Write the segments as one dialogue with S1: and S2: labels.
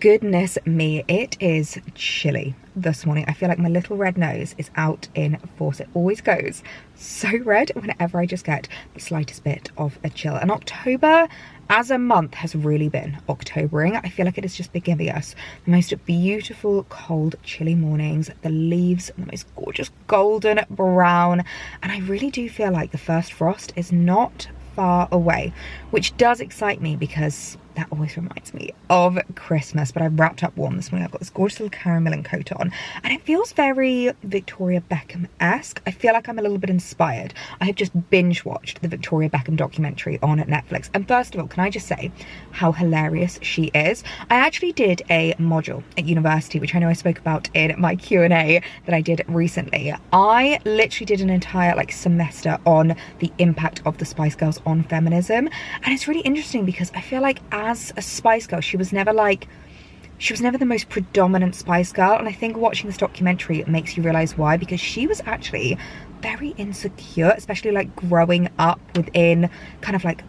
S1: Goodness me, it is chilly this morning. I feel like my little red nose is out in force. It always goes so red whenever I just get the slightest bit of a chill. And October as a month has really been Octobering. I feel like it has just been giving us the most beautiful, cold, chilly mornings. The leaves are the most gorgeous golden brown. And I really do feel like the first frost is not far away, which does excite me because that always reminds me of Christmas. But I've wrapped up warm this morning. I've got this gorgeous little caramelling coat on and it feels very Victoria Beckham-esque. I feel like I'm a little bit inspired. I have just binge watched the Victoria Beckham documentary on Netflix, and first of all, can I just say how hilarious she is? I actually did a module at university, which I know I spoke about in my Q&A that I did recently. I literally did an entire semester on the impact of the Spice Girls on feminism, and it's really interesting because I feel like as a Spice Girl, she was never the most predominant Spice Girl, and I think watching this documentary makes you realize why, because she was actually very insecure, especially growing up within the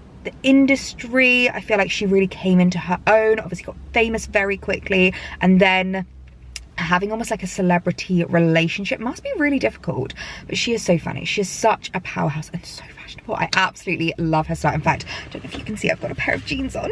S1: industry. I feel like she really came into her own, obviously got famous very quickly, and then having almost a celebrity relationship must be really difficult. But she is so funny. She is such a powerhouse and so fashionable. I absolutely love her style. In fact, I don't know if you can see, I've got a pair of jeans on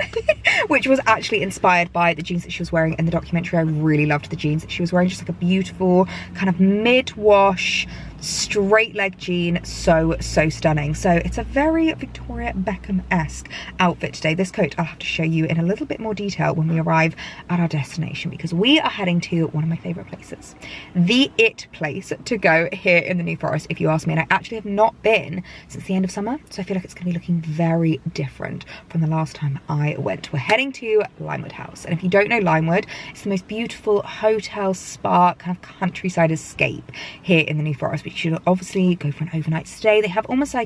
S1: which was actually inspired by the jeans that she was wearing in the documentary. I really loved the jeans that she was wearing, just a beautiful kind of mid-wash straight leg jean. So stunning. So it's a very Victoria Beckham-esque outfit today. This coat I'll have to show you in a little bit more detail when we arrive at our destination, because we are heading to one of my favorite places, the it place to go here in the New Forest, if you ask me. And I actually have not been since the end of summer, so I feel like it's gonna be looking very different from the last time I went. We're heading to Limewood House, and if you don't know Limewood, it's the most beautiful hotel spa kind of countryside escape here in the New Forest. But you should obviously go for an overnight stay. They have almost I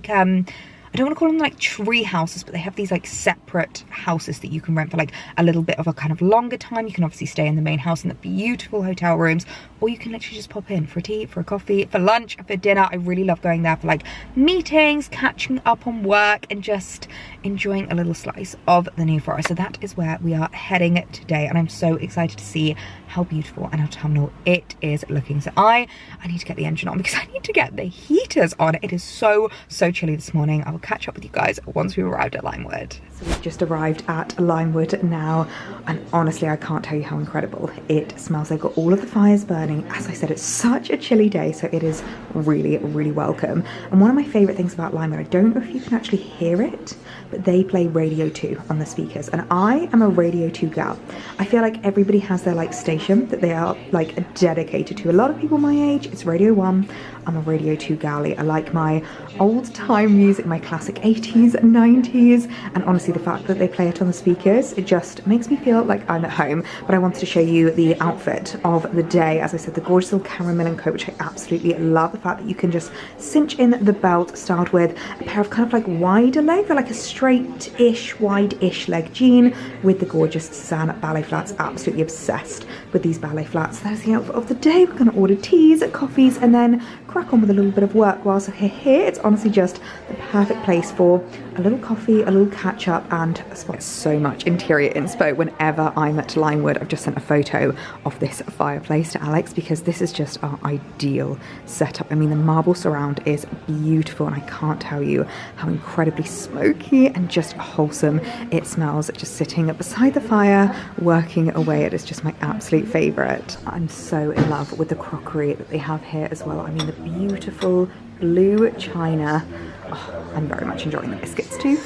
S1: don't want to call them tree houses, but they have these separate houses that you can rent for a little bit of a kind of longer time. You can obviously stay in the main house in the beautiful hotel rooms, or you can literally just pop in for a tea, for a coffee, for lunch, for dinner. I really love going there for meetings, catching up on work, and just enjoying a little slice of the New Forest. So that is where we are heading today, and I'm so excited to see how beautiful and autumnal it is looking. So I need to get the engine on because I need to get the heaters on. It is so chilly this morning. I will catch up with you guys once we've arrived at Limewood. So we've just arrived at Limewood now, and honestly I can't tell you how incredible it smells. They've got all of the fires burning. As I said, it's such a chilly day, so it is really welcome. And one of my favorite things about Limewood, I don't know if you can actually hear it, but they play Radio 2 on the speakers, and I am a Radio 2 gal. I feel like everybody has their station that they are dedicated to. A lot of people my age, it's Radio 1. I'm a Radio 2 galley. I like my old time music, my classic 80s, 90s, and honestly the fact that they play it on the speakers, it just makes me feel like I'm at home. But I wanted to show you the outfit of the day. As I said, the gorgeous little caramelling coat, which I absolutely love. The fact that you can just cinch in the belt, styled with a pair of kind of wider leg, or a straight-ish, wide-ish leg jean with the gorgeous Suzanne ballet flats. Absolutely obsessed with these ballet flats. That is the outfit of the day. We're going to order teas, coffees, and then crack on with a little bit of work whilst we're here. It's honestly just the perfect place for a little coffee, a little catch up, and a spot. So much interior inspo whenever I'm at Limewood. I've just sent a photo of this fireplace to Alex because this is just our ideal setup. I mean, the marble surround is beautiful, and I can't tell you how incredibly smoky and just wholesome it smells just sitting beside the fire working away. It is just my absolute favorite. I'm so in love with the crockery that they have here as well. I mean, the beautiful blue china. Oh, I'm very much enjoying the biscuits too.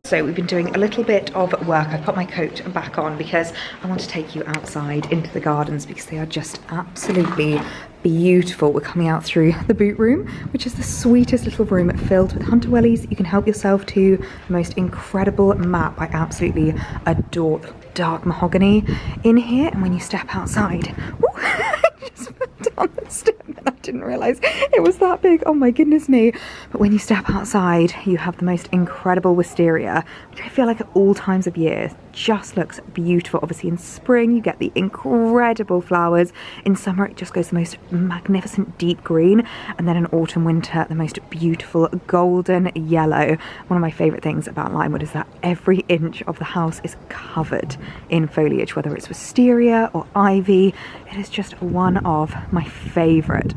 S1: So we've been doing a little bit of work. I've put my coat back on because I want to take you outside into the gardens because they are just absolutely beautiful. We're coming out through the boot room, which is the sweetest little room filled with hunter wellies. You can help yourself to the most incredible map. I absolutely adore the dark mahogany in here. And when you step outside, I just put down the step and I didn't realise it was that big. Oh my goodness me. But when you step outside, you have the most incredible wisteria, which I feel like at all times of year just looks beautiful. Obviously in spring you get the incredible flowers, in summer it just goes the most magnificent deep green, and then in autumn winter the most beautiful golden yellow. One of my favourite things about Limewood is that every inch of the house is covered in foliage, whether it's wisteria or ivy. It is just one of my favourite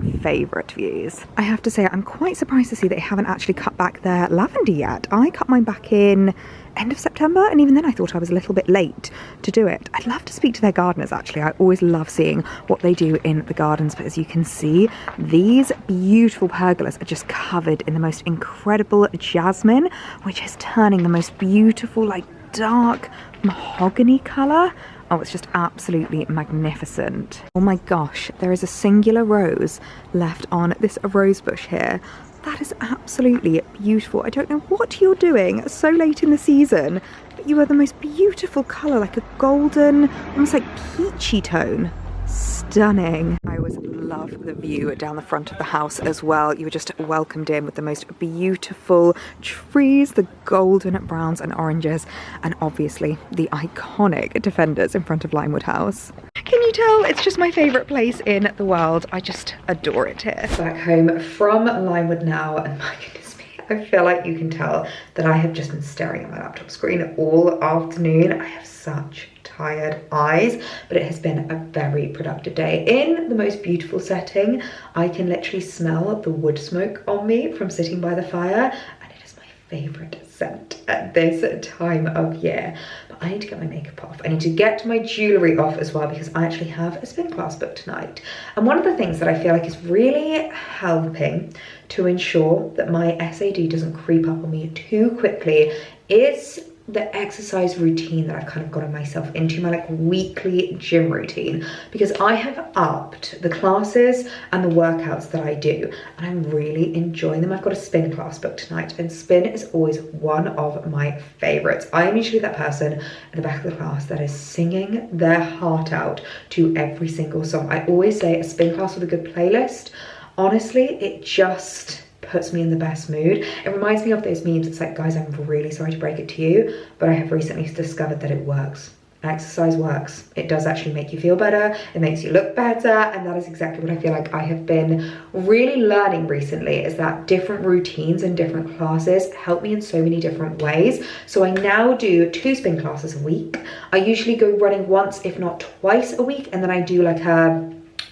S1: views. I have to say I'm quite surprised to see they haven't actually cut back their lavender yet. I cut mine back in end of September, and even then I thought I was a little bit late to do it. I'd love to speak to their gardeners actually. I always love seeing what they do in the gardens, but as you can see, these beautiful pergolas are just covered in the most incredible jasmine, which is turning the most beautiful like dark mahogany colour. Oh, it's just absolutely magnificent. Oh my gosh, there is a singular rose left on this rose bush here. That is absolutely beautiful. I don't know what you're doing so late in the season, but you are the most beautiful colour, like a golden, almost like peachy tone. Stunning. I always love the view down the front of the house as well. You were just welcomed in with the most beautiful trees, the golden browns and oranges, and obviously the iconic defenders in front of Limewood House. Can you tell it's just my favourite place in the world? I just adore it here. Back home from Limewood now, and my goodness me, I feel like you can tell that I have just been staring at my laptop screen all afternoon. I have such tired eyes, but it has been a very productive day in the most beautiful setting. I can literally smell the wood smoke on me from sitting by the fire, and it is my favourite scent at this time of year. But I need to get my makeup off. I need to get my jewellery off as well, because I actually have a spin class booked tonight. And one of the things that I feel like is really helping to ensure that my SAD doesn't creep up on me too quickly is the exercise routine that I've kind of gotten myself into, my like weekly gym routine, because I have upped the classes and the workouts that I do, and I'm really enjoying them. I've got a spin class booked tonight, and spin is always one of my favorites. I am usually that person at the back of the class that is singing their heart out to every single song. I always say a spin class with a good playlist, honestly, it just puts me in the best mood. It reminds me of those memes. It's like, guys, I'm really sorry to break it to you, but I have recently discovered that it works. Exercise works. It does actually make you feel better. It makes you look better. And that is exactly what I feel like I have been really learning recently, is that different routines and different classes help me in so many different ways. So I now do 2 spin classes a week. I usually go running once, if not twice a week. And then I do like a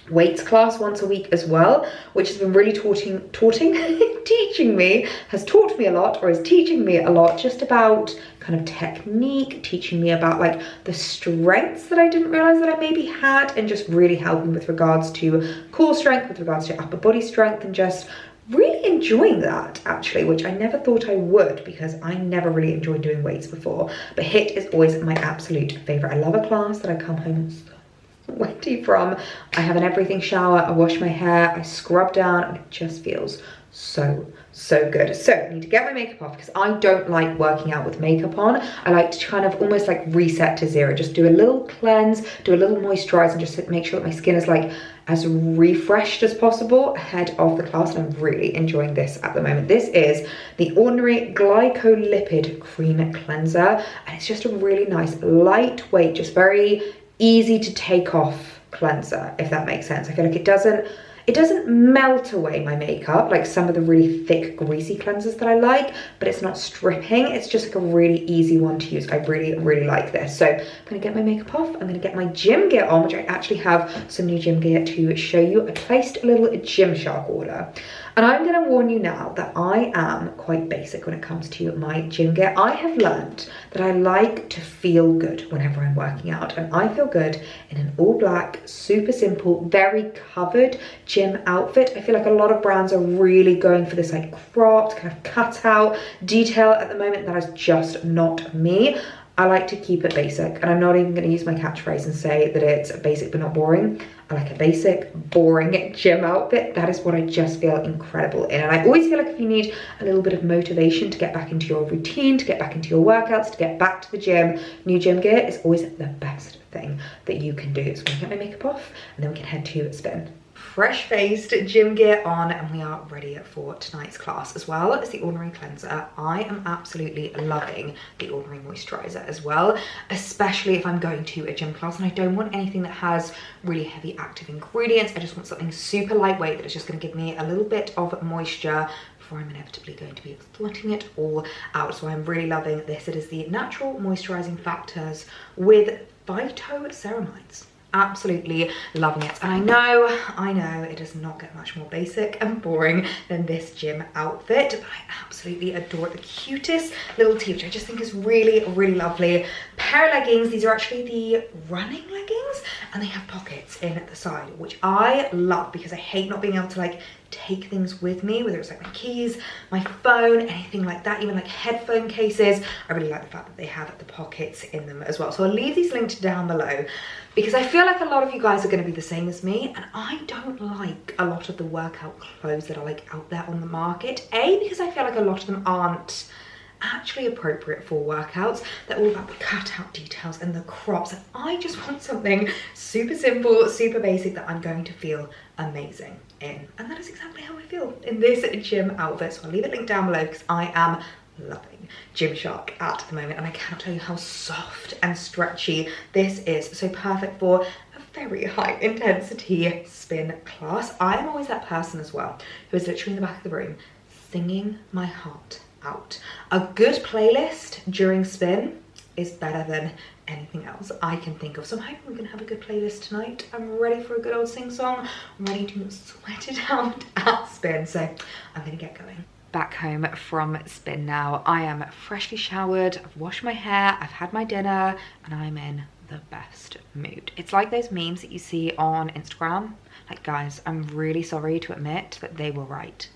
S1: weights class once a week as well, which has been really teaching me, has taught me a lot, or is teaching me a lot just about kind of technique, teaching me about like the strengths that I didn't realize that I maybe had, and just really helping with regards to core strength, with regards to upper body strength, and just really enjoying that actually, which I never thought I would, because I never really enjoyed doing weights before. But HIIT is always my absolute favorite. I love a class that I come home sweaty from. I have an everything shower, I wash my hair, I scrub down, and it just feels so good. So I need to get my makeup off, because I don't like working out with makeup on. I like to kind of almost like reset to zero, just do a little cleanse, do a little moisturize, and just make sure that my skin is like as refreshed as possible ahead of the class. And I'm really enjoying this at the moment. This is the Ordinary Glycolipid Cream Cleanser, and it's just a really nice lightweight, just very easy to take off cleanser, if that makes sense. I feel like it doesn't melt away my makeup like some of the really thick greasy cleansers that I like, but it's not stripping. It's just like a really easy one to use. I really like this. So I'm gonna get my makeup off, I'm gonna get my gym gear on, which I actually have some new gym gear to show you. I placed a little Gymshark order, and I'm gonna warn you now that I am quite basic when it comes to my gym gear. I have learned that I like to feel good whenever I'm working out, and I feel good in an all black, super simple, very covered gym outfit. I feel like a lot of brands are really going for this like cropped, kind of cut out detail at the moment. That is just not me. I like to keep it basic, and I'm not even going to use my catchphrase and say that it's basic but not boring. I like a basic, boring gym outfit. That is what I just feel incredible in. And I always feel like if you need a little bit of motivation to get back into your routine, to get back into your workouts, to get back to the gym, new gym gear is always the best thing that you can do. So I'm going to get my makeup off, and then we can head to spin. fresh-faced gym gear on, and we are ready for tonight's class, as well as the Ordinary Cleanser. I am absolutely loving the Ordinary Moisturizer as well, especially if I'm going to a gym class and I don't want anything that has really heavy active ingredients. I just want something super lightweight that is just going to give me a little bit of moisture before I'm inevitably going to be sweating it all out. So I'm really loving this. It is the Natural Moisturizing Factors with phytoceramides. Absolutely loving it. And I know it does not get much more basic and boring than this gym outfit, but I absolutely adore it. The cutest little tee, which I just think is really, really lovely. Pair of leggings. These are actually the running leggings, and they have pockets in the side, which I love because I hate not being able to like take things with me, whether it's like my keys, my phone, anything like that, even like headphone cases. I really like the fact that they have the pockets in them as well. So I'll leave these linked down below because I feel like a lot of you guys are going to be the same as me, and I don't like a lot of the workout clothes that are like out there on the market. Because I feel like a lot of them aren't actually appropriate for workouts. They're all about the cutout details and the crops, and I just want something super simple, super basic that I'm going to feel amazing in, and that is exactly how I feel in this gym outfit. So I'll leave it linked down below because I am loving Gymshark at the moment, and I can't tell you how soft and stretchy this is. So perfect for a very high intensity spin class. I am always that person as well who is literally in the back of the room singing my heart out. A good playlist during spin is better than anything else I can think of. So I'm hoping we're gonna have a good playlist tonight. I'm ready for a good old sing song. I'm ready to sweat it out at spin. So I'm gonna get going. Back home from spin now. I am freshly showered, I've washed my hair, I've had my dinner, and I'm in the best mood. It's like those memes that you see on Instagram. Like, guys, I'm really sorry to admit that they were right.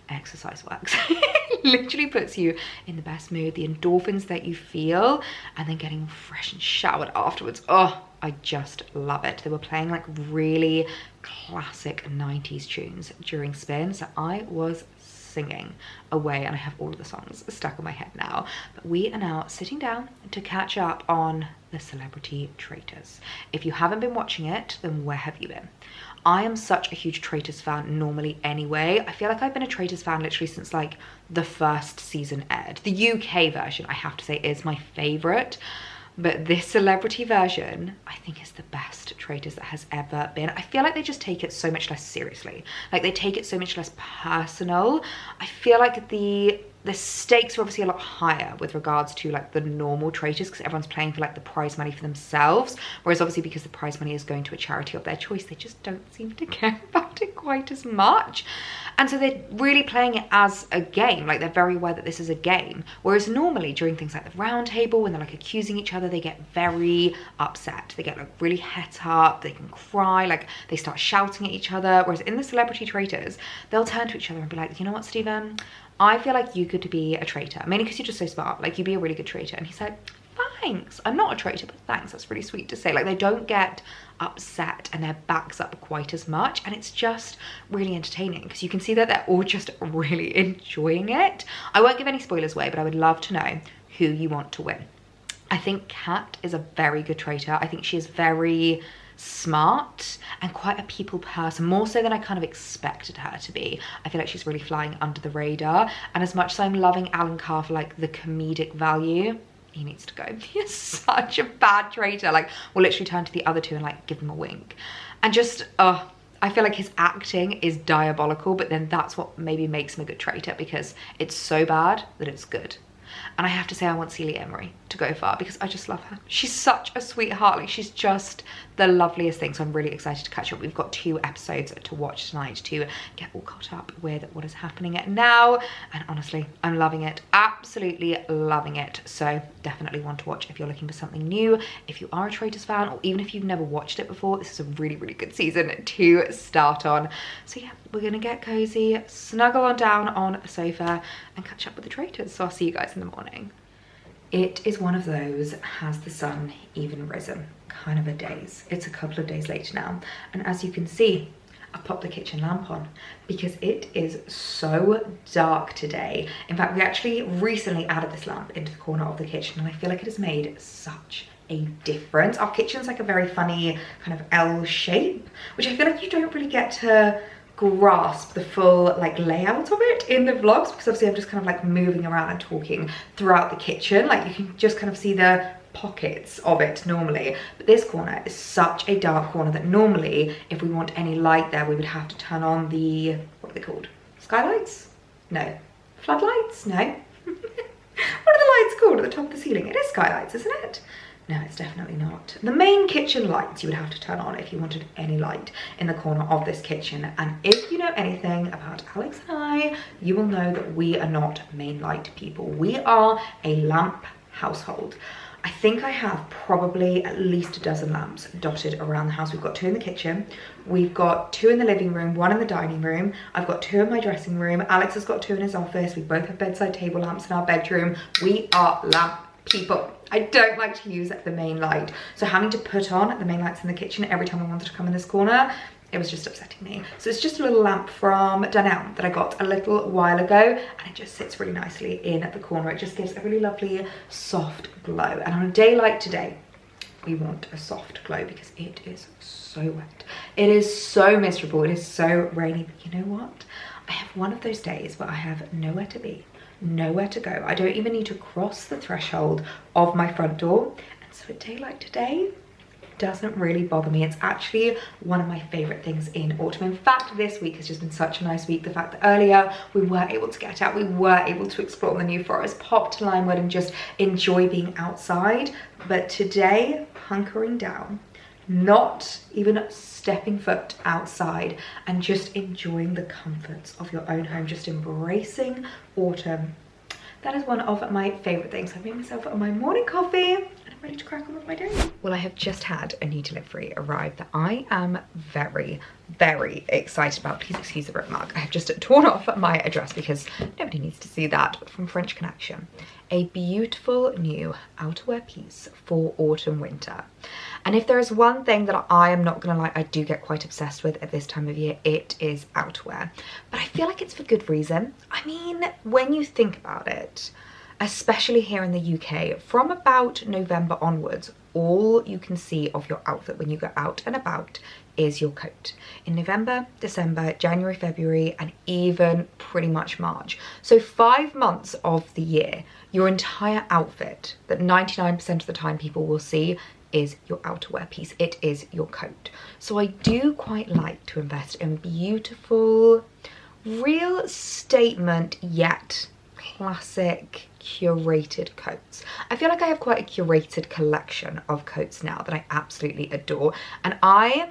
S1: Exercise works. It literally puts you in the best mood. The endorphins that you feel, and then getting fresh and showered afterwards. Oh, I just love it. They were playing like really classic 90s tunes during spin, so I was singing away, and I have all of the songs stuck in my head now. But we are now sitting down to catch up on the Celebrity Traitors. If you haven't been watching it, then where have you been? I am such a huge Traitors fan normally anyway. I feel like I've been a Traitors fan literally since like the first season aired. The UK version, I have to say, is my favourite. But this celebrity version, I think, is the best Traitors that has ever been. I feel like they just take it so much less seriously. Like, they take it so much less personal. I feel like the stakes are obviously a lot higher with regards to like the normal Traitors, because everyone's playing for like the prize money for themselves, whereas obviously because the prize money is going to a charity of their choice, they just don't seem to care about it quite as much. And so they're really playing it as a game. Like, they're very aware that this is a game, whereas normally during things like the round table, when they're like accusing each other, they get very upset, they get like really het up, they can cry, like they start shouting at each other. Whereas in the Celebrity Traitors, they'll turn to each other and be like, you know what, Stephen, I feel like you could be a traitor, mainly because you're just so smart. Like, you'd be a really good traitor. And he's like, thanks. I'm not a traitor, but thanks. That's really sweet to say. Like, they don't get upset and their backs up quite as much. And it's just really entertaining because you can see that they're all just really enjoying it. I won't give any spoilers away, but I would love to know who you want to win. I think Kat is a very good traitor. I think she is very smart and quite a people person, more so than I kind of expected her to be. I feel like she's really flying under the radar, and as much as I'm loving Alan Carr for like the comedic value, he needs to go. He is such a bad traitor. Like, we'll literally turn to the other two and like give them a wink, and just I feel like his acting is diabolical, but then that's what maybe makes him a good traitor, because it's so bad that it's good. And I have to say, I want Celia Emery to go far because I just love her. She's such a sweetheart. Like, she's just the loveliest thing. So I'm really excited to catch up. We've got 2 episodes to watch tonight to get all caught up with what is happening now. And honestly, I'm loving it. Absolutely loving it. So definitely one to watch if you're looking for something new. If you are a Traitors fan, or even if you've never watched it before, this is a really, really good season to start on. So yeah, we're gonna get cozy, snuggle on down on the sofa and catch up with the Traitors. So I'll see you guys in the morning. It is one of those has the sun even risen kind of a days. It's a couple of days later now, and as you can see, I popped the kitchen lamp on because it is so dark today. In fact, we actually recently added this lamp into the corner of the kitchen, and I feel like it has made such a difference. Our kitchen's like a very funny kind of L shape, which I feel like you don't really get to grasp the full like layout of it in the vlogs, because obviously I'm just kind of like moving around and talking throughout the kitchen. Like you can just kind of see the pockets of it normally, but this corner is such a dark corner that normally if we want any light there we would have to turn on the, what are they called, skylights? No. Floodlights? No. What are the lights called at the top of the ceiling? It is skylights, isn't it? No, it's definitely not. The main kitchen lights you would have to turn on if you wanted any light in the corner of this kitchen. And if you know anything about Alex and I, you will know that we are not main light people. We are a lamp household. I think I have probably at least a dozen lamps dotted around the house. We've got 2 in the kitchen, we've got 2 in the living room, 1 in the dining room, I've got 2 in my dressing room, Alex has got 2 in his office, we both have bedside table lamps in our bedroom. We are lamp people. I don't like to use the main light, so having to put on the main lights in the kitchen every time I wanted to come in this corner, it was just upsetting me. So it's just a little lamp from Dunelm that I got a little while ago, and it just sits really nicely in the corner. It just gives a really lovely soft glow, and on a day like today we want a soft glow because it is so wet, it is so miserable, it is so rainy. But you know what, I have one of those days where I have nowhere to be, nowhere to go. I don't even need to cross the threshold of my front door, and so a day like today doesn't really bother me. It's actually one of my favorite things in autumn. In fact, this week has just been such a nice week. The fact that earlier we were able to get out, we were able to explore the New Forest, pop to Limewood and just enjoy being outside. But today, hunkering down, not even stepping foot outside, and just enjoying the comforts of your own home, just embracing autumn. That is one of my favorite things. I've made myself my morning coffee and I'm ready to crack on with my day. Well, I have just had a new delivery arrive that I am very, very excited about. Please excuse the rip mark. I have just torn off my address because nobody needs to see that, but from French Connection. A beautiful new outerwear piece for autumn winter. And if there is one thing that I am not gonna lie, I do get quite obsessed with at this time of year, it is outerwear. But I feel like it's for good reason. I mean, when you think about it, especially here in the UK, from about November onwards, all you can see of your outfit when you go out and about is your coat. In November, December, January, February, and even pretty much March. So 5 months of the year, your entire outfit that 99% of the time people will see is your outerwear piece. It is your coat. So I do quite like to invest in beautiful, real statement yet classic curated coats. I feel like I have quite a curated collection of coats now that I absolutely adore, and I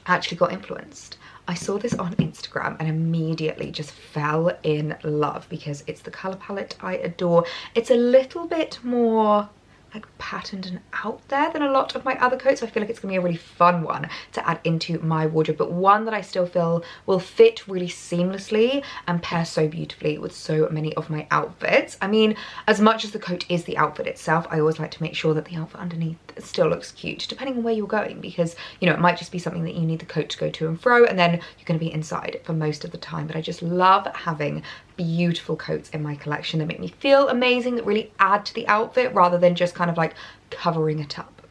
S1: actually got influenced. I saw this on Instagram and immediately just fell in love because it's the colour palette I adore. It's a little bit more like patterned and out there than a lot of my other coats, so I feel like it's gonna be a really fun one to add into my wardrobe, but one that I still feel will fit really seamlessly and pair so beautifully with so many of my outfits. I mean, as much as the coat is the outfit itself, I always like to make sure that the outfit underneath still looks cute, depending on where you're going, because, you know, it might just be something that you need the coat to go to and fro, and then you're gonna be inside for most of the time. But I just love having beautiful coats in my collection that make me feel amazing, that really add to the outfit rather than just kind of like covering it up.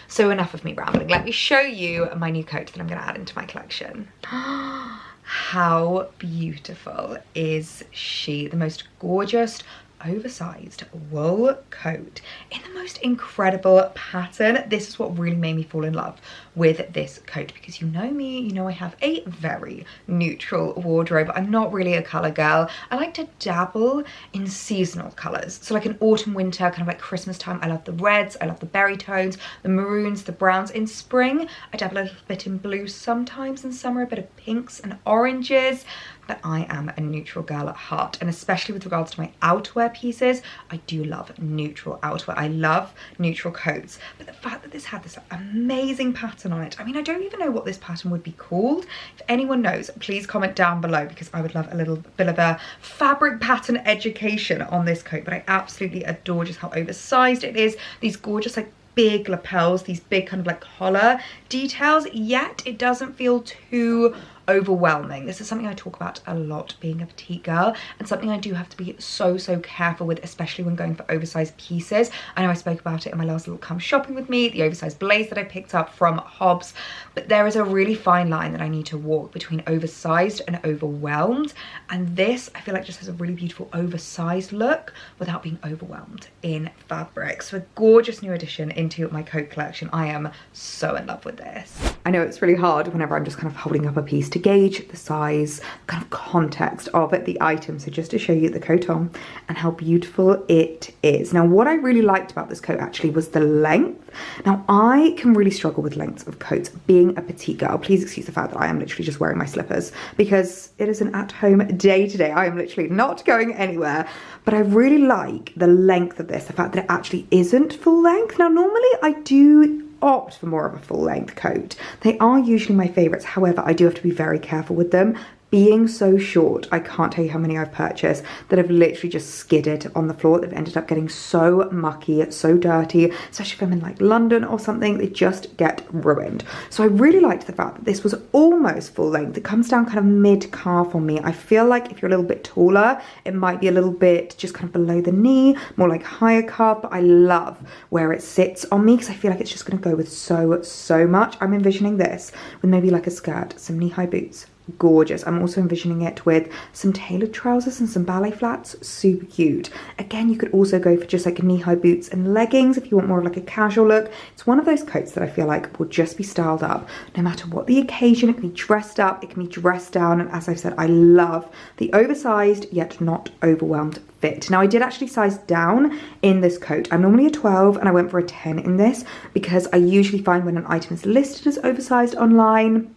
S1: So enough of me rambling. Let me show you my new coat that I'm going to add into my collection. How beautiful is she? The most gorgeous oversized wool coat in the most incredible pattern. This is what really made me fall in love with this coat, because you know me, you know I have a very neutral wardrobe. I'm not really a color girl. I like to dabble in seasonal colors, so like an autumn, winter, kind of like Christmas time. I love the reds, I love the berry tones, the maroons, the browns. In spring I dabble a little bit in blue sometimes, in summer a bit of pinks and oranges. But I am a neutral girl at heart, and especially with regards to my outerwear pieces, I do love neutral outerwear. I love neutral coats, but the fact that this had this amazing pattern on it, I mean, I don't even know what this pattern would be called. If anyone knows, please comment down below, because I would love a little bit of a fabric pattern education on this coat. But I absolutely adore just how oversized it is. These gorgeous like big lapels, these big kind of like collar details, yet it doesn't feel too overwhelming. This is something I talk about a lot being a petite girl, and something I do have to be so careful with, especially when going for oversized pieces. I know I spoke about it in my last little come shopping with me, the oversized blaze that I picked up from Hobbs, but there is a really fine line that I need to walk between oversized and overwhelmed, and this I feel like just has a really beautiful oversized look without being overwhelmed in fabric. So a gorgeous new addition into my coat collection. I am so in love with this. I know it's really hard whenever I'm just kind of holding up a piece to gauge the size, kind of context of it, the item. So just to show you the coat on and how beautiful it is. Now, what I really liked about this coat actually was the length. Now, I can really struggle with lengths of coats being a petite girl. Please excuse the fact that I am literally just wearing my slippers because it is an at-home day today. I am literally not going anywhere, but I really like the length of this, the fact that it actually isn't full length. Now, normally I do opt for more of a full length coat. They are usually my favorites. However, I do have to be very careful with them. Being so short, I can't tell you how many I've purchased that have literally just skidded on the floor. They've ended up getting so mucky, so dirty, especially if I'm in like London or something, they just get ruined. So I really liked the fact that this was almost full length. It comes down kind of mid-calf on me. I feel like if you're a little bit taller, it might be a little bit just kind of below the knee, more like higher calf, but I love where it sits on me because I feel like it's just gonna go with so much. I'm envisioning this with maybe like a skirt, some knee-high boots. Gorgeous. I'm also envisioning it with some tailored trousers and some ballet flats. Super cute. Again, you could also go for just like knee-high boots and leggings if you want more of like a casual look. It's one of those coats that I feel like will just be styled up no matter what the occasion. It can be dressed up, it can be dressed down, and as I've said, I love the oversized yet not overwhelmed fit. Now, I did actually size down in this coat. I'm normally a 12 and I went for a 10 in this because I usually find when an item is listed as oversized online,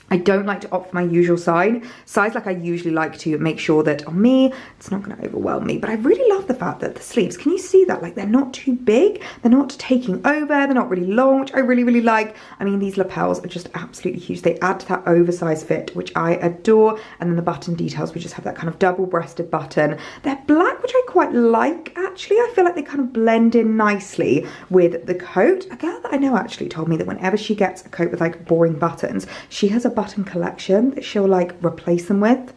S1: I don't like to opt for my usual size like I usually like to make sure that on me, it's not going to overwhelm me. But I really love the fact that the sleeves, can you see that? Like they're not too big, they're not taking over, they're not really long, which I really like. I mean, these lapels are just absolutely huge. They add to that oversized fit, which I adore. And then the button details, we just have that kind of double-breasted button. They're black, which I quite like, actually. I feel like they kind of blend in nicely with the coat. A girl that I know actually told me that whenever she gets a coat with like boring buttons, she has a button collection that she'll like replace them with.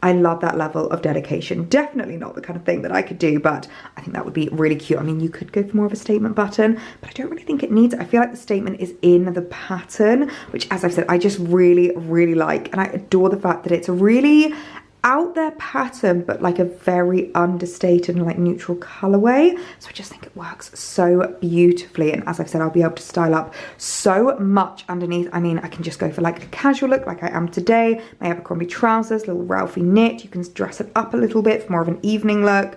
S1: I love that level of dedication. Definitely not the kind of thing that I could do, but I think that would be really cute. I mean, you could go for more of a statement button, but I don't really think it needs it. I feel like the statement is in the pattern, which, as I've said, I just really like, and I adore the fact that it's a really out there pattern, but like a very understated and like neutral colorway. So I just think it works so beautifully, and as I've said, I'll be able to style up so much underneath. I mean, I can just go for like a casual look like I am today, my Abercrombie trousers, little Ralphie knit. You can dress it up a little bit for more of an evening look.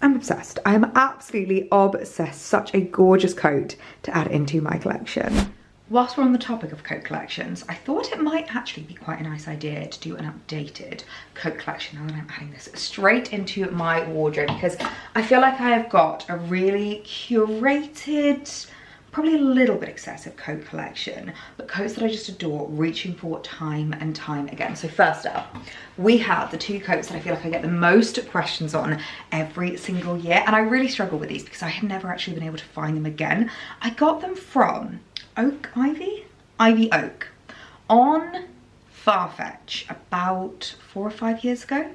S1: I'm obsessed. I am absolutely obsessed. Such a gorgeous coat to add into my collection. Whilst we're on the topic of coat collections, I thought it might actually be quite a nice idea to do an updated coat collection now that I'm adding this straight into my wardrobe, because I feel like I have got a really curated, probably a little bit excessive coat collection, but coats that I just adore, reaching for time and time again. So first up, we have the two coats that I feel like I get the most questions on every single year, and I really struggle with these because I have never actually been able to find them again. I got them from Ivy Oak on Farfetch about 4 or 5 years ago,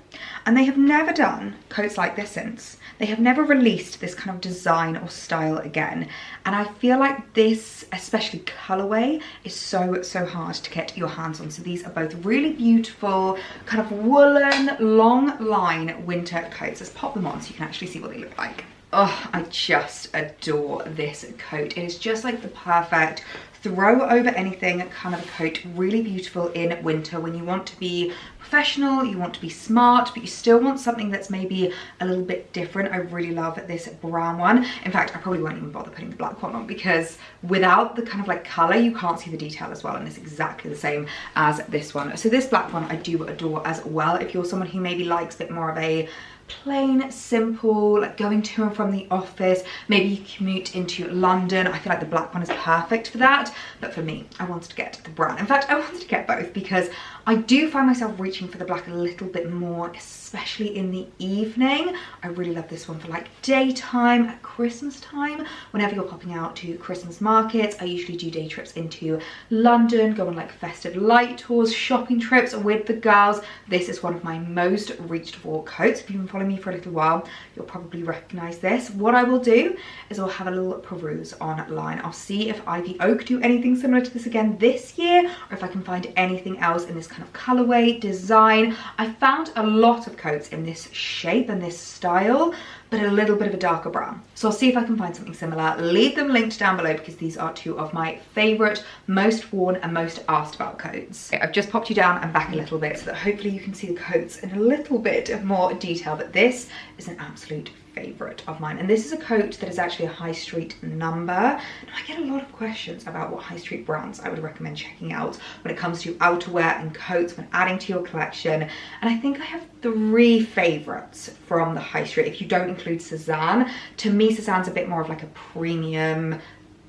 S1: and they have never done coats like this since. They have never released this kind of design or style again, and I feel like this, especially colorway, is so hard to get your hands on. So these are both really beautiful kind of woolen long line winter coats. Let's pop them on so you can actually see what they look like. Oh, I just adore this coat. It is just like the perfect throw over anything kind of a coat. Really beautiful in winter when you want to be professional, you want to be smart, but you still want something that's maybe a little bit different. I really love this brown one. In fact, I probably won't even bother putting the black one on because without the kind of like color, you can't see the detail as well, and it's exactly the same as this one. So this black one I do adore as well. If you're someone who maybe likes a bit more of a plain, simple, like going to and from the office. Maybe you commute into London. I feel like the black one is perfect for that. But for me, I wanted to get the brown. In fact, I wanted to get both because I do find myself reaching for the black a little bit more, especially in the evening. I really love this one for like daytime, at Christmas time. Whenever you're popping out to Christmas markets, I usually do day trips into London, go on like festive light tours, shopping trips with the girls. This is one of my most reached for coats. If you've been following me for a little while, you'll probably recognize this. What I will do is I'll have a little peruse online. I'll see if Ivy Oak do anything similar to this again this year, or if I can find anything else in this kind of colorway design. I found a lot of coats in this shape and this style, but a little bit of a darker brown. So I'll see if I can find something similar. Leave them linked down below because these are two of my favorite, most worn and most asked about coats. Okay, I've just popped you down and back a little bit so that hopefully you can see the coats in a little bit of more detail, but this is an absolute favorite of mine, and this is a coat that is actually a high street number. And I get a lot of questions about what high street brands I would recommend checking out when it comes to outerwear and coats when adding to your collection, and I think I have 3 favorites from the high street if you don't include Cezanne. To me, Cezanne's a bit more of like a premium,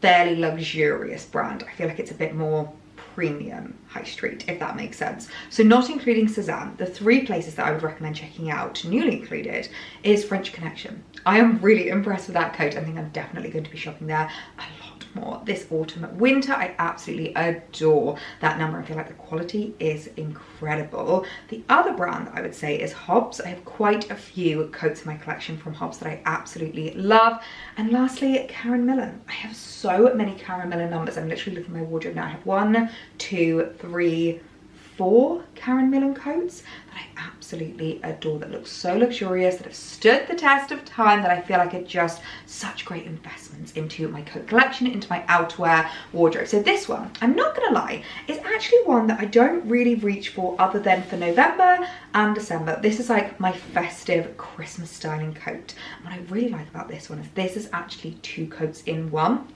S1: fairly luxurious brand. I feel like it's a bit more premium high street, if that makes sense. So not including Cezanne, the 3 places that I would recommend checking out, newly included, is French Connection. I am really impressed with that coat. I think I'm definitely going to be shopping there a lot more this autumn winter. I absolutely adore that number. I feel like the quality is incredible. The other brand that I would say is Hobbs. I have quite a few coats in my collection from Hobbs that I absolutely love. And lastly, Karen Millen. I have so many Karen Millen numbers. I'm literally looking at my wardrobe now. I have 1, 2, 3, 4 Karen Millen coats that I absolutely adore, that look so luxurious, that have stood the test of time, that I feel like are just such great investments into my coat collection, into my outerwear wardrobe. So this one, I'm not gonna lie, is actually one that I don't really reach for other than for November and December. This is like my festive Christmas styling coat. And what I really like about this one is this is actually 2 coats in one.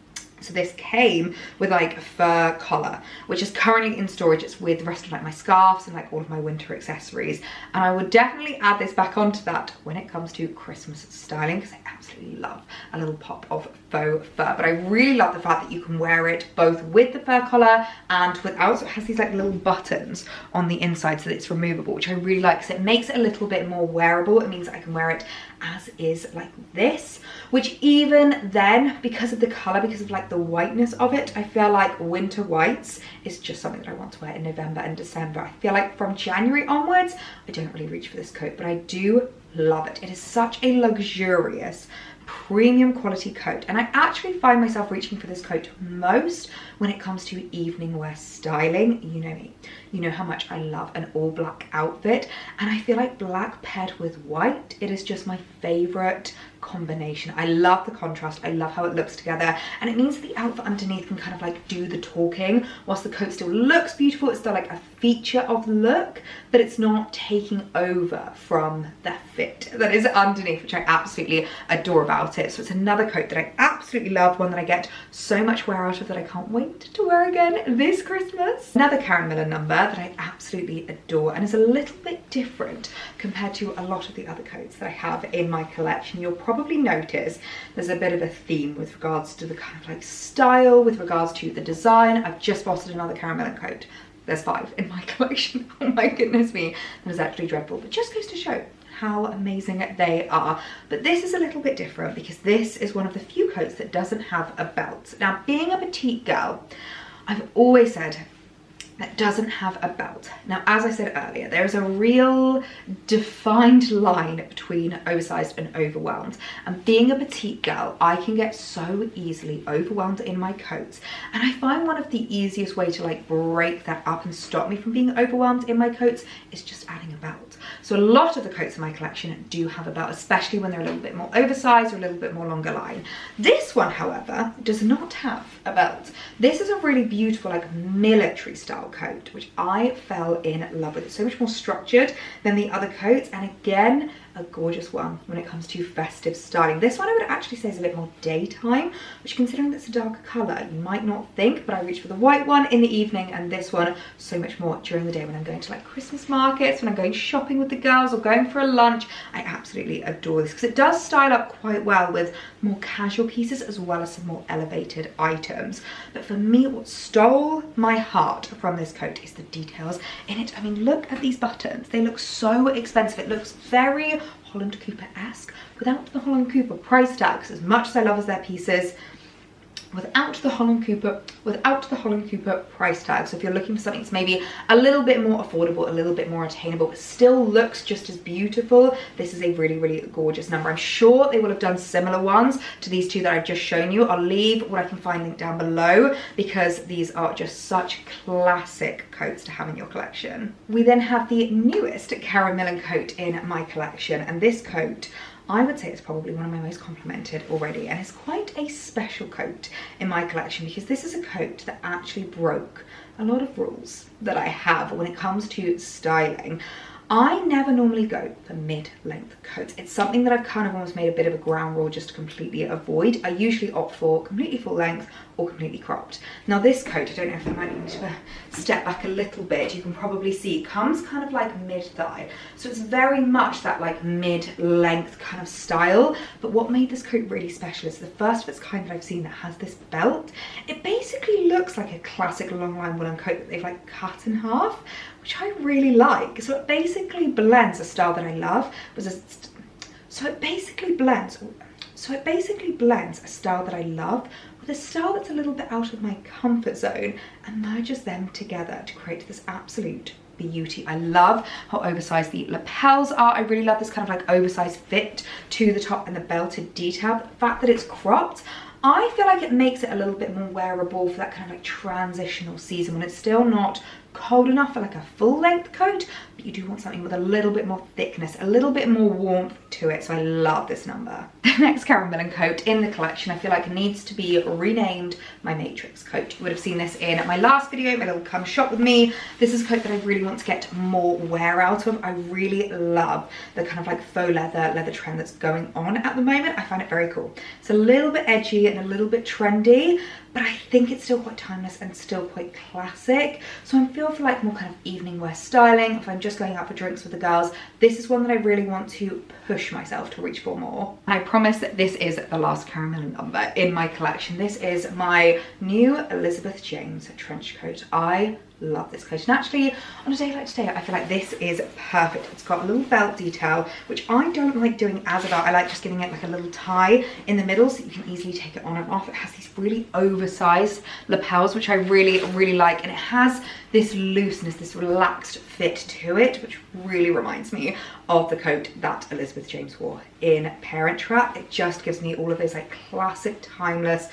S1: So this came with like a fur collar, which is currently in storage. It's with the rest of like my scarves and like all of my winter accessories. And I would definitely add this back onto that when it comes to Christmas styling, because I absolutely love a little pop of faux fur. But I really love the fact that you can wear it both with the fur collar and without. So it has these like little buttons on the inside so that it's removable, which I really like because it makes it a little bit more wearable. It means I can wear it as is like this, which even then, because of the color, because of like the whiteness of it, I feel like winter whites is just something that I want to wear in November and December. I feel like from January onwards, I don't really reach for this coat, but I do love it. It is such a luxurious, premium quality coat, and I actually find myself reaching for this coat most when it comes to evening wear styling. You know me, you know how much I love an all black outfit, and I feel like black paired with white, it is just my favorite combination. I love the contrast, I love how it looks together, and it means the outfit underneath can kind of like do the talking whilst the coat still looks beautiful. It's still like a feature of the look, but it's not taking over from the fit that is underneath, which I absolutely adore about it. So it's another coat that I absolutely love, one that I get so much wear out of that I can't wait to wear again this Christmas. Another Karen Millen number that I absolutely adore, and is a little bit different compared to a lot of the other coats that I have in my collection. You'll probably notice there's a bit of a theme with regards to the kind of like style, with regards to the design. I've just spotted another Karen Millen coat. There's 5 in my collection. Oh my goodness me, that is actually dreadful, but just goes to show how amazing they are. But this is a little bit different because this is one of the few coats that doesn't have a belt. Now, being a petite girl, I've always said that doesn't have a belt. Now, as I said earlier, there is a real defined line between oversized and overwhelmed. And being a petite girl, I can get so easily overwhelmed in my coats. And I find one of the easiest way to like break that up and stop me from being overwhelmed in my coats is just adding a belt. So a lot of the coats in my collection do have a belt, especially when they're a little bit more oversized or a little bit more longer line. This one, however, does not have a belt. This is a really beautiful like military style coat, which I fell in love with. It's so much more structured than the other coats, and again, a gorgeous one when it comes to festive styling. This one I would actually say is a bit more daytime, which considering it's a darker colour, you might not think, but I reach for the white one in the evening and this one so much more during the day when I'm going to like Christmas markets, when I'm going shopping with the girls or going for a lunch. I absolutely adore this because it does style up quite well with more casual pieces as well as some more elevated items. But for me, what stole my heart from this coat is the details in it. I mean, look at these buttons. They look so expensive. It looks very Holland Cooper-esque without the Holland Cooper price tags. As much as I love their pieces, without the Holland Cooper price tag. So if you're looking for something that's maybe a little bit more affordable, a little bit more attainable, but still looks just as beautiful, this is a really, really gorgeous number. I'm sure they will have done similar ones to these two that I've just shown you. I'll leave what I can find linked down below because these are just such classic coats to have in your collection. We then have the newest Karen Millen coat in my collection, and this coat I would say it's probably one of my most complimented already, and it's quite a special coat in my collection because this is a coat that actually broke a lot of rules that I have when it comes to styling. I never normally go for mid-length coats. It's something that I've kind of almost made a bit of a ground rule just to completely avoid. I usually opt for completely full length or completely cropped. Now this coat, I don't know if I might need to step back a little bit. You can probably see it comes kind of like mid-thigh. So it's very much that like mid-length kind of style. But what made this coat really special is the first of its kind that I've seen that has this belt. It basically looks like a classic long line woolen coat that they've like cut in half, which I really like. So it basically blends a style that I love. So it basically blends a style that I love with a style that's a little bit out of my comfort zone and merges them together to create this absolute beauty. I love how oversized the lapels are. I really love this kind of like oversized fit to the top and the belted detail. But the fact that it's cropped, I feel like it makes it a little bit more wearable for that kind of like transitional season when it's still not cold enough for like a full length coat, but you do want something with a little bit more thickness, a little bit more warmth to it. So I love this number. The next Karen Millen coat in the collection I feel like needs to be renamed my Matrix coat. You would have seen this in my last video, my little come shop with me. This is a coat that I really want to get more wear out of. I really love the kind of like faux leather trend that's going on at the moment. I find it very cool. It's a little bit edgy and a little bit trendy, but I think it's still quite timeless and still quite classic. So I feel for like more kind of evening wear styling, if I'm just going out for drinks with the girls, this is one that I really want to push myself to reach for more. I promise that this is the last Karen Millen number in my collection. This is my new Elizabeth James trench coat. I love this coat, and actually on a day like today I feel like this is perfect. It's got a little belt detail, which I don't like doing as a belt. I like just giving it like a little tie in the middle so you can easily take it on and off. It has these really oversized lapels, which I really like, and it has this looseness, this relaxed fit to it, which really reminds me of the coat that Elizabeth James wore in Parent Trap. It just gives me all of those like classic, timeless,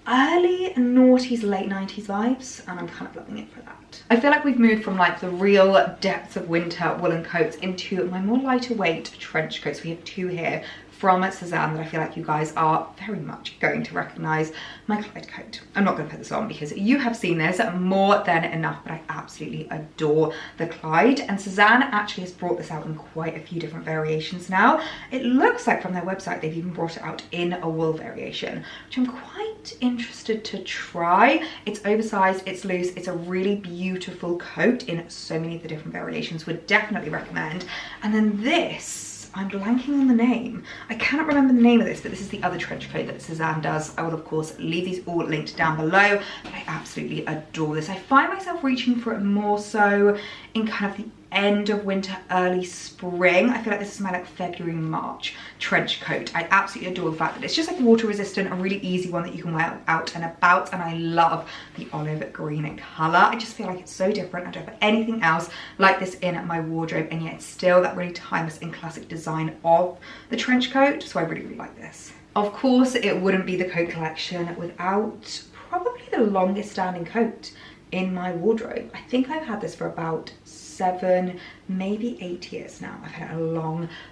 S1: early noughties, late 90s vibes, and I'm kind of loving it for that. I feel like we've moved from like the real depths of winter woolen coats into my more lighter weight trench coats. We have two here from Suzanne that I feel like you guys are very much going to recognize. My Clyde coat. I'm not going to put this on because you have seen this more than enough, but I absolutely adore the Clyde, and Suzanne actually has brought this out in quite a few different variations now. It looks like from their website they've even brought it out in a wool variation, which I'm quite interested to try. It's oversized, it's loose, it's a really beautiful coat in so many of the different variations. Would definitely recommend. And then this, I'm blanking on the name. I cannot remember the name of this, but this is the other trench coat that Suzanne does. I will of course leave these all linked down below, but I absolutely adore this. I find myself reaching for it more so in kind of the end of winter, early spring. I feel like this is my like February, March trench coat. I absolutely adore the fact that it's just like water resistant, a really easy one that you can wear out and about, and I love the olive green colour. I just feel like it's so different. I don't have anything else like this in my wardrobe, and yet it's still that really timeless and classic design of the trench coat, so I really like this. Of course, it wouldn't be the coat collection without probably the longest standing coat in my wardrobe. I think I've had this for about 7, maybe 8 years now. I've had it a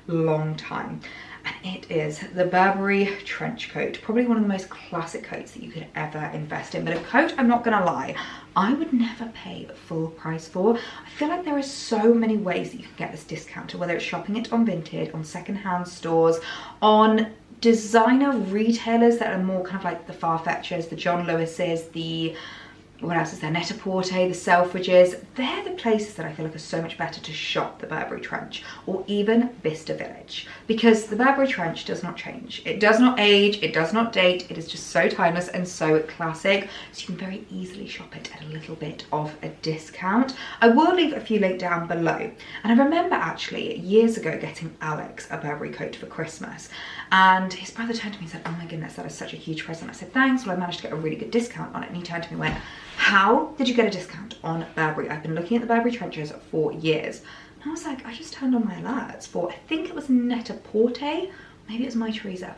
S1: long time. and it is the Burberry trench coat. Probably one of the most classic coats that you could ever invest in, but a coat, I'm not gonna lie, I would never pay full price for. I feel like there are so many ways that you can get this discounted, whether it's shopping it on Vinted, on secondhand stores, on designer retailers that are more kind of like the Farfetchers, the John Lewis's, the, what else is there, Net-a-Porter, the Selfridges. They're the places that I feel like are so much better to shop the Burberry trench, or even Bicester Village, because the Burberry trench does not change. It does not age, it does not date, it is just so timeless and so classic, so you can very easily shop it at a little bit of a discount. I will leave a few links down below, and I remember actually years ago getting Alex a Burberry coat for Christmas, and his brother turned to me and said, oh my goodness, that is such a huge present. I said, thanks. Well, I managed to get a really good discount on it. And he turned to me and went, how did you get a discount on Burberry? I've been looking at the Burberry trenches for years. And I was like, I just turned on my alerts for, I think it was Net-a-Porter, maybe it was My Teresa,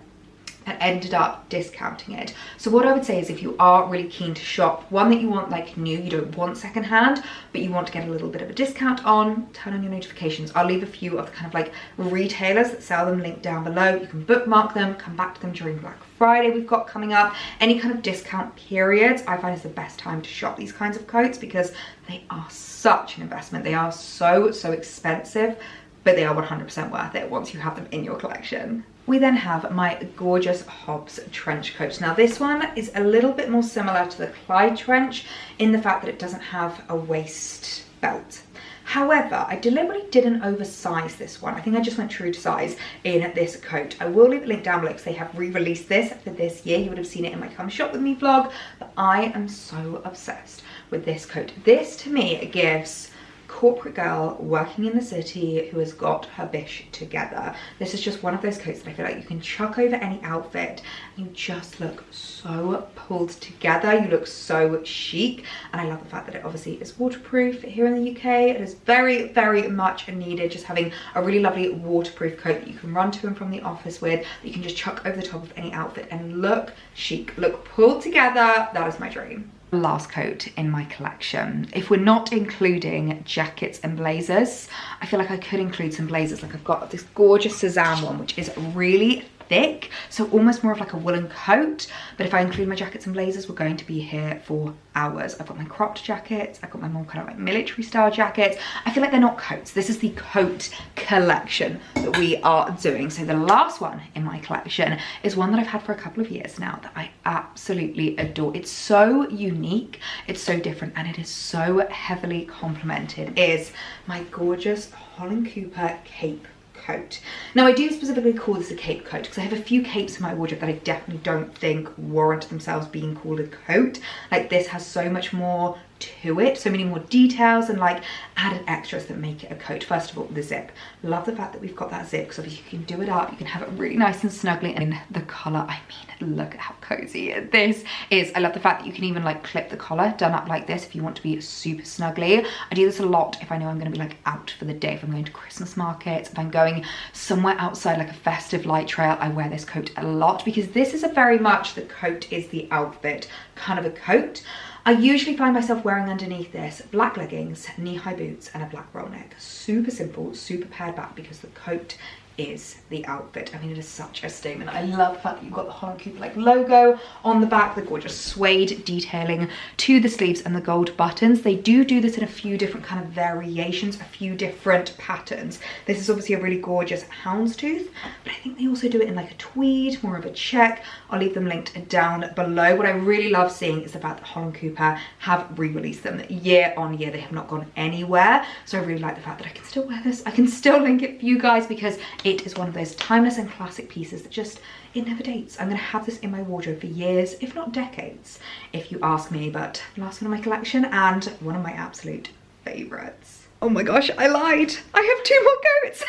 S1: and ended up discounting it. So what I would say is, if you are really keen to shop one that you want like new, you don't want secondhand, but you want to get a little bit of a discount on, turn on your notifications. I'll leave a few of the kind of like retailers that sell them linked down below. You can bookmark them, come back to them during Black Friday we've got coming up. Any kind of discount periods, I find is the best time to shop these kinds of coats, because they are such an investment. They are so expensive, but they are 100% worth it once you have them in your collection. We then have my gorgeous Hobbs trench coat. Now this one is a little bit more similar to the Clyde trench in the fact that it doesn't have a waist belt. However, I deliberately didn't oversize this one. I think I just went true to size in this coat. I will leave a link down below because they have re-released this for this year. You would have seen it in my Come Shop With Me vlog, but I am so obsessed with this coat. This to me gives corporate girl working in the city who has got her bish together. This is just one of those coats that I feel like you can chuck over any outfit and you just look so pulled together. You look so chic, and I love the fact that it obviously is waterproof here in the UK. It is very much needed, just having a really lovely waterproof coat that you can run to and from the office with, that you can just chuck over the top of any outfit and look chic, look pulled together. That is my dream. Last coat in my collection, if we're not including jackets and blazers, I feel like I could include some blazers. Like I've got this gorgeous Suzanne one, which is really thick, so almost more of like a woolen coat, but if I include my jackets and blazers, we're going to be here for hours. I've got my cropped jackets, I've got my more kind of like military style jackets. I feel like they're not coats. This is the coat collection that we are doing. So the last one in my collection is one that I've had for a couple of years now that I absolutely adore. It's so unique, it's so different, and it is so heavily complimented. It is my gorgeous Holland Cooper cape coat. Now I do specifically call this a cape coat because I have a few capes in my wardrobe that I definitely don't think warrant themselves being called a coat. Like this has so much more to it, so many more details and like added extras that make it a coat. First of all, the zip. Love the fact that we've got that zip because obviously you can do it up, you can have it really nice and snuggly, and in the collar, I mean, look at how cozy this is. I love the fact that you can even like clip the collar done up like this if you want to be super snuggly. I do this a lot if I know I'm going to be like out for the day, if I'm going to Christmas markets, if I'm going somewhere outside like a festive light trail. I wear this coat a lot because this is a very much the coat is the outfit kind of a coat. I usually find myself wearing underneath this black leggings, knee-high boots, and a black roll neck. Super simple, super pared back because the coat is the outfit. I mean, it is such a statement. I love the fact that you've got the Holland Cooper like logo on the back, the gorgeous suede detailing to the sleeves and the gold buttons. They do this in a few different kind of variations, a few different patterns. This is obviously a really gorgeous houndstooth, but I think they also do it in like a tweed, more of a check. I'll leave them linked down below. What I really love seeing is the fact that Holland Cooper have re-released them year on year. They have not gone anywhere. So I really like the fact that I can still wear this. I can still link it for you guys because it is one of those timeless and classic pieces that just, it never dates. I'm gonna have this in my wardrobe for years, if not decades, if you ask me. But last one in my collection and one of my absolute favorites. Oh my gosh, I lied. I have 2 more coats.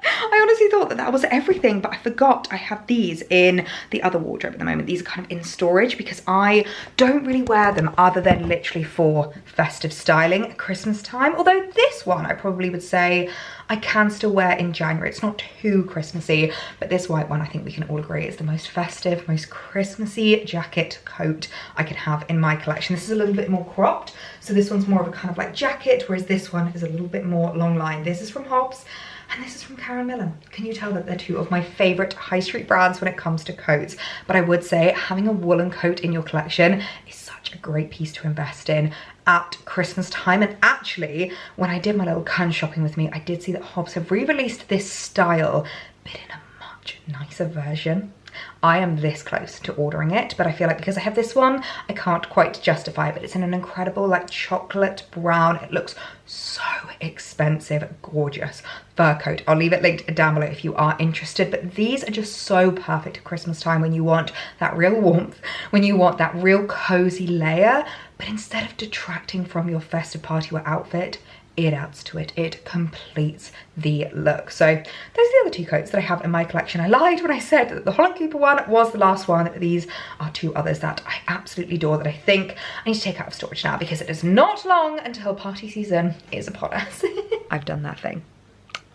S1: I honestly thought that was everything, but I forgot I have these in the other wardrobe at the moment. These are kind of in storage because I don't really wear them other than literally for festive styling at Christmas time. Although this one I probably would say I can still wear in January. It's not too Christmassy, but this white one I think we can all agree is the most festive, most Christmassy jacket coat I could have in my collection. This is a little bit more cropped, so this one's more of a kind of like jacket, whereas this one is a little bit more long line. This is from Hobbs. And this is from Karen Millen. Can you tell that they're two of my favorite high street brands when it comes to coats? But I would say having a woolen coat in your collection is such a great piece to invest in at Christmas time. And actually, when I did my little Cannes shopping with me, I did see that Hobbs have re-released this style, but in a much nicer version. I am this close to ordering it, but I feel like because I have this one, I can't quite justify it. But it's in an incredible like chocolate brown. It looks so expensive, gorgeous fur coat. I'll leave it linked down below if you are interested. But these are just so perfect at Christmas time when you want that real warmth, when you want that real cozy layer, but instead of detracting from your festive party wear outfit, it adds to it. It completes the look. So those are the other two coats that I have in my collection. I lied when I said that the Holland Cooper one was the last one. These are two others that I absolutely adore that I think I need to take out of storage now because it is not long until party season is upon us. I've done that thing.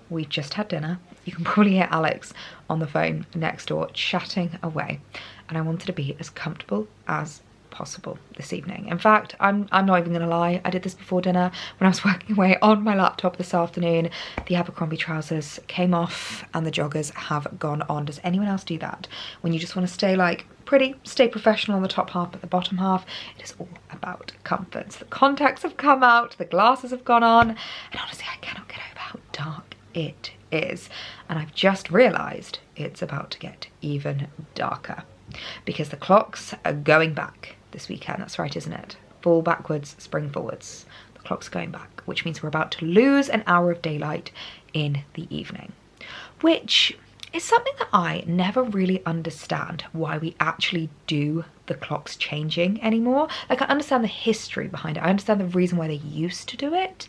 S1: We just had dinner. You can probably hear Alex on the phone next door chatting away. And I wanted to be as comfortable as possible this evening. In fact, I'm not even gonna lie, I did this before dinner when I was working away on my laptop this afternoon. The Abercrombie trousers came off and the joggers have gone on. Does anyone else do that? When you just want to stay like pretty, stay professional on the top half, but the bottom half, it is all about comfort. So the contacts have come out, the glasses have gone on, and honestly, I cannot get over how dark it is. And I've just realized it's about to get even darker because the clocks are going back this weekend. That's right, isn't it? Fall backwards, spring forwards. The clock's going back, which means we're about to lose an hour of daylight in the evening, which is something that I never really understand why we actually do the clocks changing anymore. Like, I understand the history behind it. I understand the reason why they used to do it.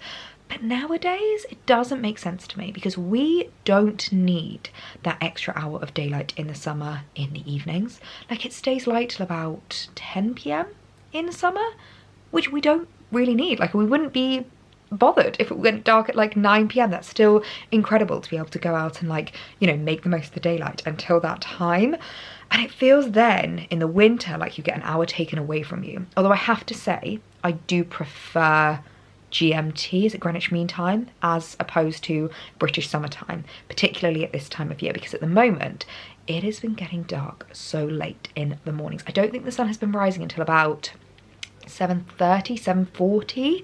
S1: But nowadays, it doesn't make sense to me because we don't need that extra hour of daylight in the summer in the evenings. Like, it stays light till about 10 p.m. in the summer, which we don't really need. Like, we wouldn't be bothered if it went dark at like 9 p.m. That's still incredible to be able to go out and like, you know, make the most of the daylight until that time. And it feels then in the winter like you get an hour taken away from you. Although I have to say, I do prefer GMT, is it Greenwich Mean Time, as opposed to British summertime, particularly at this time of year, because at the moment it has been getting dark so late in the mornings. I don't think the sun has been rising until about 7:30, 7:40,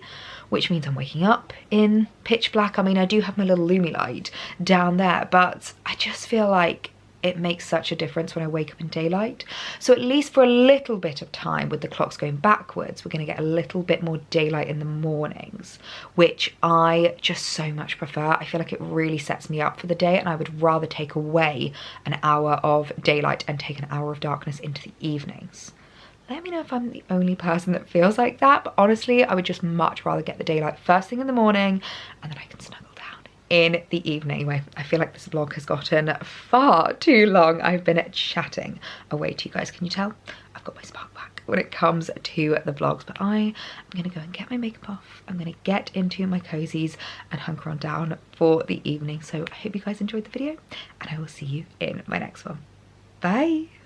S1: which means I'm waking up in pitch black. I mean, I do have my little Lumi light down there, but I just feel like it makes such a difference when I wake up in daylight. So at least for a little bit of time with the clocks going backwards, we're going to get a little bit more daylight in the mornings, which I just so much prefer. I feel like it really sets me up for the day, and I would rather take away an hour of daylight and take an hour of darkness into the evenings. Let me know if I'm the only person that feels like that, but honestly, I would just much rather get the daylight first thing in the morning and then I can snuggle in the evening. Anyway, I feel like this vlog has gotten far too long. I've been chatting away to you guys. Can you tell? I've got my spark back when it comes to the vlogs, but I am gonna go and get my makeup off. I'm gonna get into my cozies and hunker on down for the evening. So I hope you guys enjoyed the video and I will see you in my next one. Bye.